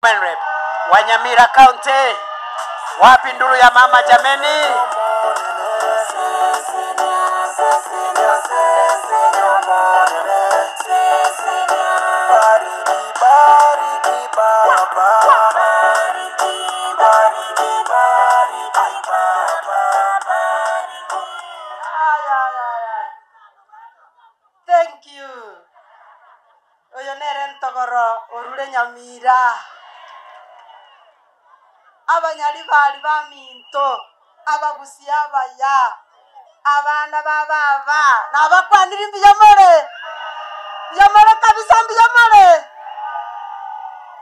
Rep wa Nyamira County. Wapi nduru ya mama jameni? Thank you. Oyo neren togoro orure Nyamira. Abanyali bali baminto, abagusia baya, abana baba, nabakwanira mbiyamore. Mbiyamore kabisa mbiyamore.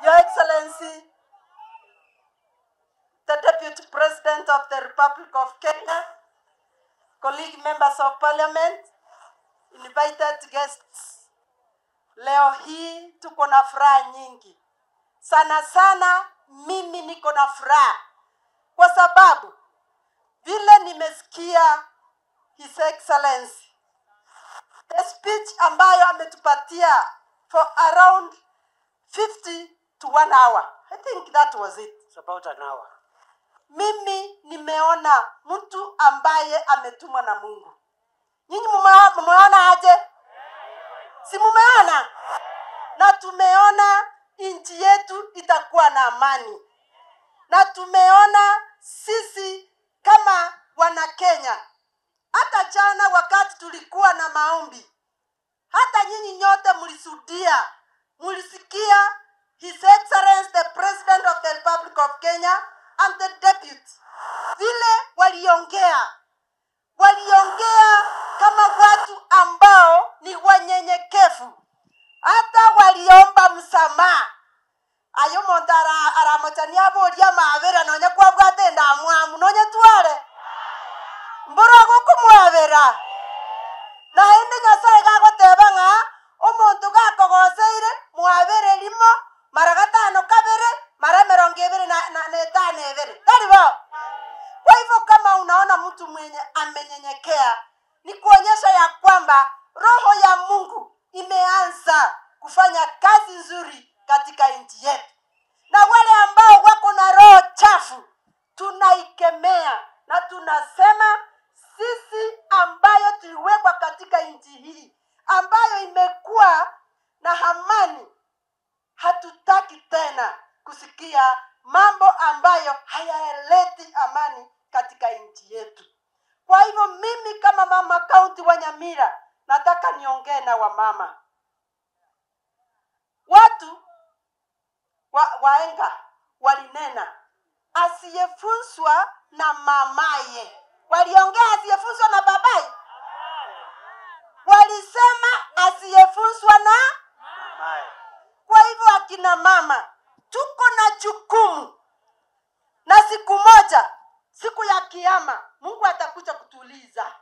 Your Excellency, the Deputy President of the Republic of Kenya, colleague members of Parliament, invited guests. Leo hii tuko na furaha nyingi. Sana sana mimi niko na furaha kwa sababu vile nimesikia His Excellency the speech ambayo ametupatia for around 50 to 1 hour. I think that was it. It's about an hour. Mimi nimeona mtu ambaye ametumwa na Mungu. Nyinyi mumeona aje? Si mumeona? Na tumeona nchi yetu itakuwa na amani. Na tumeona sisi kama wana Kenya. Hata jana wakati tulikuwa na maombi, hata nyinyi nyote mlisudia, mulisikia His Excellency the President of the Republic of Kenya and the Deputy. Vile waliongea kama watu ambao ni wanyenyekevu. Hata waliomba msamaha. Ayo montara aramotania bodia mavera nonya kwa bwatenda mwamu nonya twale. Mboro kumwavera. Na indi Nyasaye gagoteba nga omonto gakogoseire mwavere limo mara gatano kabere mara 25 ebere. Taribo. Kwa hivyo kama unaona mtu mwenye amenyenyekea, ni kuonyesha ya kwamba roho ya Mungu imeanza kufanya kazi nzuri katika nchi yetu. Na wale ambao wako na roho chafu tunaikemea na tunasema sisi ambayo tuliwekwa katika nchi hii ambayo imekuwa na amani, hatutaki tena kusikia mambo ambayo hayaleti amani katika nchi yetu. Kwa hivyo mimi kama mama kaunti wa Nyamira nataka niongee na wamama. Watu waenga walinena asiyefunzwa na mamaye. Waliongea asiyefunzwa na babaye. Walisema asiyefunzwa na mamaye. Kwa hivyo akina mama tuko na jukumu. Na siku moja, siku ya kiyama, Mungu atakuja kutuuliza.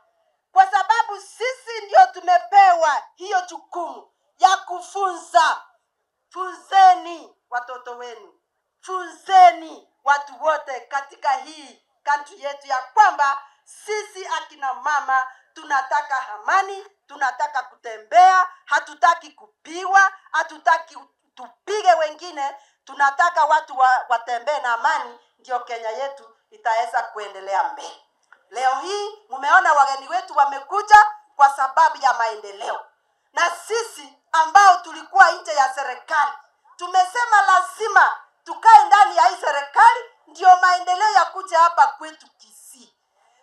Kwa sababu sisi ndio tumepewa hiyo jukumu ya kufunza. Funzeni watoto wenu. Funzeni watu wote katika hii country yetu ya kwamba sisi akina mama tunataka amani, tunataka kutembea, hatutaki kupiwa, hatutaki tupige wengine, tunataka watu watembee na amani, ndio Kenya yetu itaweza kuendelea mbele. Leo hii mumeona wageni wetu wamekuja kwa sababu ya maendeleo. Na sisi ambao tulikuwa nje ya serikali tumesema lazima tukae ndani ya hii serikali ndio maendeleo ya kuja hapa kwetu Kisii.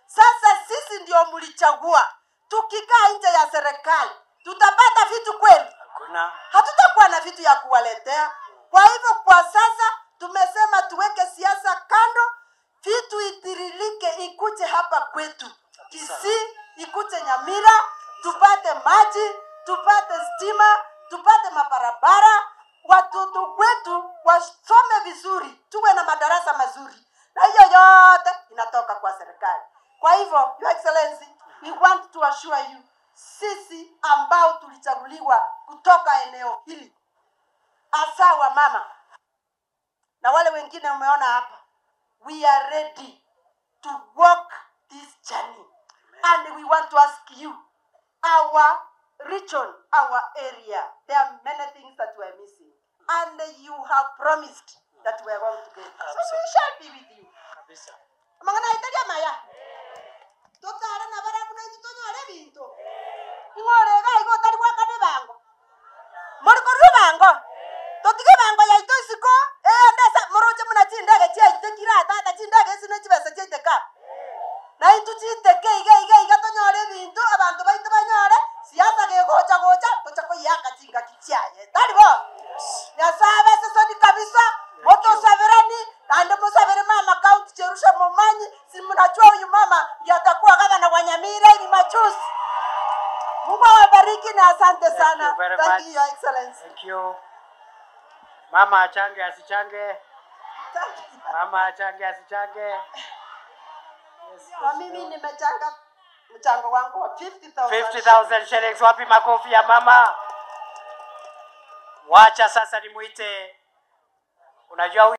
Sasa sisi ndio mlichagua. Tukikaa nje ya serikali tutapata vitu kweli? Hakuna. Hatutakuwa na vitu ya kuwaletea. Kwa hivyo kwa sasa tumesema tuweke siasa kando, vitu itirilike ikuje hapa kwetu Kisii, ikuje Nyamira, tupate maji, tupate stima, tupate mabarabara, watoto wetu wasome vizuri, tuwe na madarasa mazuri. Na hiyo yote inatoka kwa serikali. Kwa hivyo, Your Excellency, we want to assure you, sisi ambao tulichaguliwa kutoka eneo hili, hasa wa mama na wale wengine umeona hapa, we are ready to walk this journey. And we want to ask you, our region, our area, there are many things that we are missing. And you have promised that we are going to get. So Absolutely. we shall be with you. Kabisa. Mangana italia maya. Totara na bara muna itonyore binto. Ingore ga igo tari kwa kane bango. Muri koru bango. Totige bango ya ito isiko. Ndesa moroje muna chindage chia itekira tata chindage sino chibesa chia iteka. Na itu chiteke iga tonyore binto abantu baito banyore. Siasa ge gocha tocha ko yaka chinga kichaye. Tari bo. Ya sabe sasa ni kabisa. Moto saverani ande musavere mama county Cherusha Momanyi si mnajua huyu mama ndiye atakuwa gavana wa Nyamira ni machuzi. Mungu awabariki na asante sana. Thank you, Your Excellency. Thank you. Mama achange asichange. Thank you. Mama achange asichange. Yes, Kwa mimi nimechanga mchango wangu wa 50,000. 50,000 shillings. Wapi makofi ya mama? Wacha sasa nimuite. Unajua